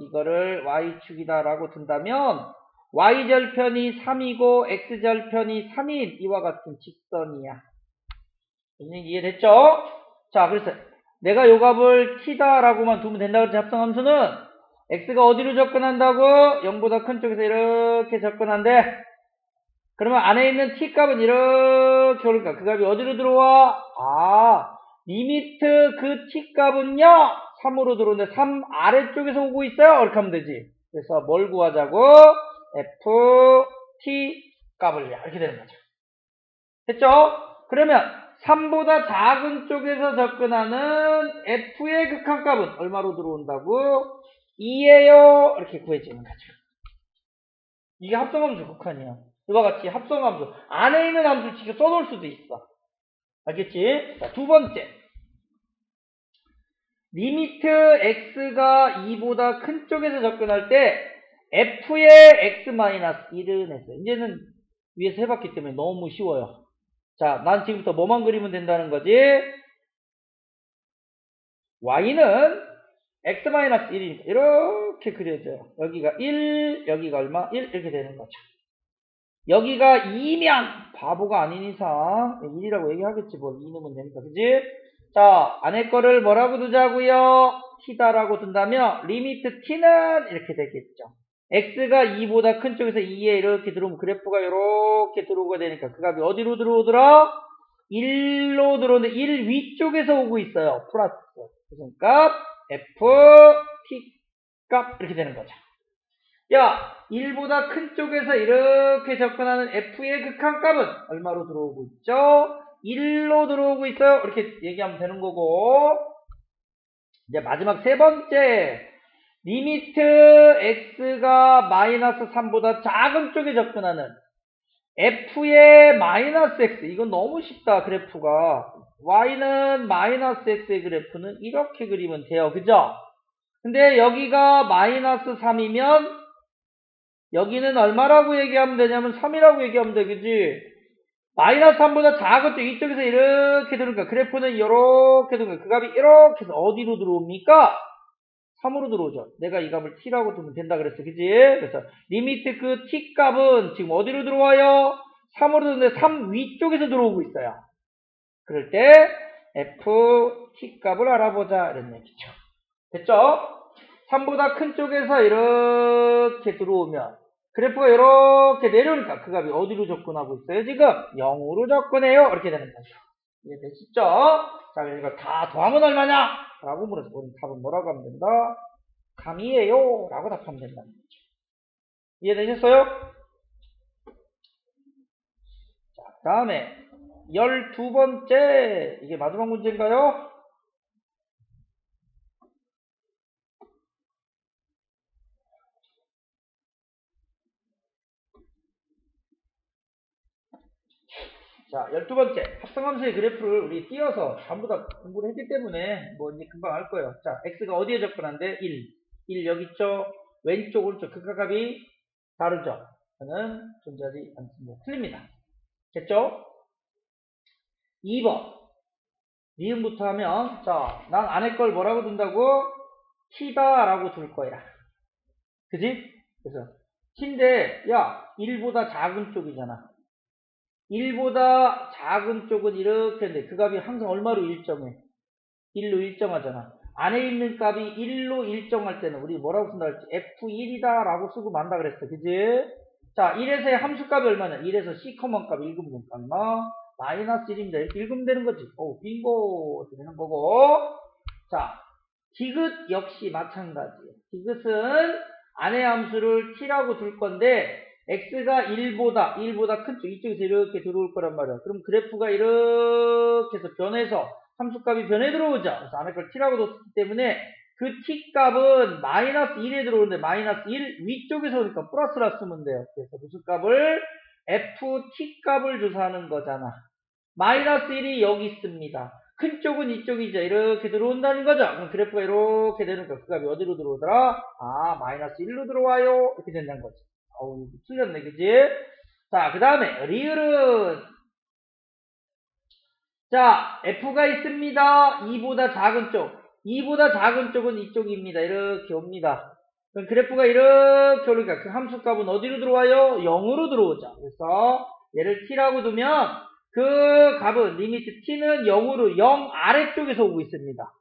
이거를 y축이다 라고 둔다면 y절편이 3이고 x절편이 3인 이와 같은 직선이야. 이해됐죠? 자 그래서 내가 요 값을 t다 라고만 두면 된다고 했지. 합성함수는 x가 어디로 접근한다고? 0보다 큰 쪽에서 이렇게 접근한대. 그러면 안에 있는 t 값은 이렇게 오니까 그 값이 어디로 들어와? 리미트 그 t 값은요 3으로 들어오는데 3 아래쪽에서 오고 있어요. 이렇게 하면 되지. 그래서 뭘 구하자고? ft 값을 이렇게 되는 거죠. 됐죠? 그러면 3보다 작은 쪽에서 접근하는 f의 극한값은 얼마로 들어온다고? 2예요. 이렇게 구해지는 거죠. 이게 합성함수 극한이야. 이와 같이 합성함수 안에 있는 함수를 지금 써놓을 수도 있어. 알겠지? 자, 두 번째 리미트 x가 2보다 큰 쪽에서 접근할 때 f의 x-1은 했어요. 이제는 위에서 해봤기 때문에 너무 쉬워요. 자, 난 지금부터 뭐만 그리면 된다는 거지? y는 x-1이니까 이렇게 그려져요. 여기가 1, 여기가 얼마? 1 이렇게 되는 거죠. 여기가 2면 바보가 아닌 이상 1이라고 얘기하겠지. 뭐 2 넣으면 되니까. 그지? 자, 안에 거를 뭐라고 두자고요? t다라고 둔다면 리미트 t는 이렇게 되겠죠. x가 2보다 큰 쪽에서 2에 이렇게 들어오면 그래프가 이렇게 들어오게 되니까 그 값이 어디로 들어오더라? 1로 들어오는데 1 위쪽에서 오고 있어요. 플러스 무슨 값? f t 값 이렇게 되는 거죠. 야, 1보다 큰 쪽에서 이렇게 접근하는 f의 극한값은 얼마로 들어오고 있죠? 1로 들어오고 있어요. 이렇게 얘기하면 되는 거고, 이제 마지막 세 번째, 리미트 x가 마이너스 3보다 작은 쪽에 접근하는 f의 마이너스 x. 이건 너무 쉽다, 그래프가. y는 마이너스 x의 그래프는 이렇게 그리면 돼요. 그죠? 근데 여기가 마이너스 3이면 여기는 얼마라고 얘기하면 되냐면 3이라고 얘기하면 돼. 그지? 마이너스 3보다 작은 쪽 이쪽에서 이렇게 들어오니까 그래프는 이렇게 들어오니까 그 값이 이렇게 해서 어디로 들어옵니까? 3으로 들어오죠. 내가 이 값을 t라고 두면 된다 그랬어. 그지? 그래서 리미트 그 t 값은 지금 어디로 들어와요? 3으로 들어오는데 3 위쪽에서 들어오고 있어요. 그럴 때 f t 값을 알아보자 이런 얘기죠. 됐죠? 3보다 큰 쪽에서 이렇게 들어오면 그래프가 이렇게 내려오니까 그 값이 어디로 접근하고 있어요? 지금 0으로 접근해요. 이렇게 되는 거죠. 이해되시죠? 자, 그러니까 다 더하면 얼마냐? 라고 물어서 우리 답은 뭐라고 하면 된다? 3이에요. 라고 답하면 된다는 거죠. 이해되셨어요? 자, 다음에 12번째 이게 마지막 문제인가요? 자, 12번째. 합성함수의 그래프를 우리 띄어서 전부 다 공부를 했기 때문에 뭐 이제 금방 알 거예요. 자, x가 어디에 접근한데? 1 여기 있죠? 왼쪽, 오른쪽 극한값이 다르죠? 저는 존재하지 않습니다. 틀립니다. 됐죠? 2번. 니은부터 하면, 자, 난 안에 걸 뭐라고 둔다고? t다라고 둘 거야. 그지? 그래서, t인데, 야, 1보다 작은 쪽이잖아. 1보다 작은 쪽은 이렇게 했는데 그 값이 항상 얼마로 일정해? 1로 일정하잖아. 안에 있는 값이 1로 일정할 때는 우리 뭐라고 쓴다 그랬지? F1이다 라고 쓰고 만다 그랬어. 그지? 자, 1에서의 함수값이 얼마냐? 1에서 C 값 읽으면 되니까 얼마? 마이너스 1입니다. 이렇게 읽으면 되는 거지. 오, 빙고! 이렇게 되는 거고. 자, 디귿 역시 마찬가지예요. 디귿은 안의 함수를 t라고 둘 건데 x가 1보다 큰 쪽 이쪽에서 이렇게 들어올 거란 말이야. 그럼 그래프가 이렇게 해서 변해서 함수값이 변해 들어오죠. 그래서 안에 걸 t라고 뒀기 때문에 그 t 값은 마이너스 1에 들어오는데 마이너스 1 위쪽에서 오니까 플러스라 쓰면 돼요. 그래서 무슨 값을? ft 값을 조사하는 거잖아. 마이너스 1이 여기 있습니다. 큰 쪽은 이쪽이죠. 이렇게 들어온다는 거죠. 그럼 그래프가 이렇게 되니까 그 값이 어디로 들어오더라? 아, 마이너스 1로 들어와요. 이렇게 된다는 거지. 어우, 틀렸네, 그지? 자, 그 다음에 리을은 자, f가 있습니다. 2보다 작은 쪽. 2보다 작은 쪽은 이쪽입니다. 이렇게 옵니다. 그럼 그래프가 이렇게 오니까 그 함수값은 어디로 들어와요? 0으로 들어오죠. 그래서 얘를 t라고 두면 그 값은 리미트 t는 0으로 0 아래쪽에서 오고 있습니다.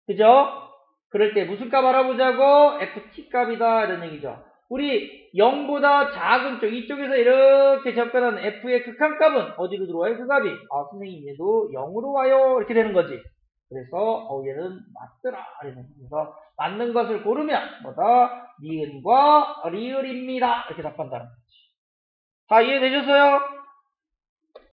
그죠? 그럴 때 무슨 값 알아보자고? ft 값이다 이런 얘기죠. 우리 0보다 작은 쪽 이쪽에서 이렇게 접근하는 f의 극한값은 어디로 들어와요? 그 값이 아 선생님 얘도 0으로 와요 이렇게 되는 거지. 그래서 얘는 맞더라 그래서 맞는 것을 고르면 뭐다? 니은과 리을입니다 이렇게 답한다는 거지. 다 이해되셨어요?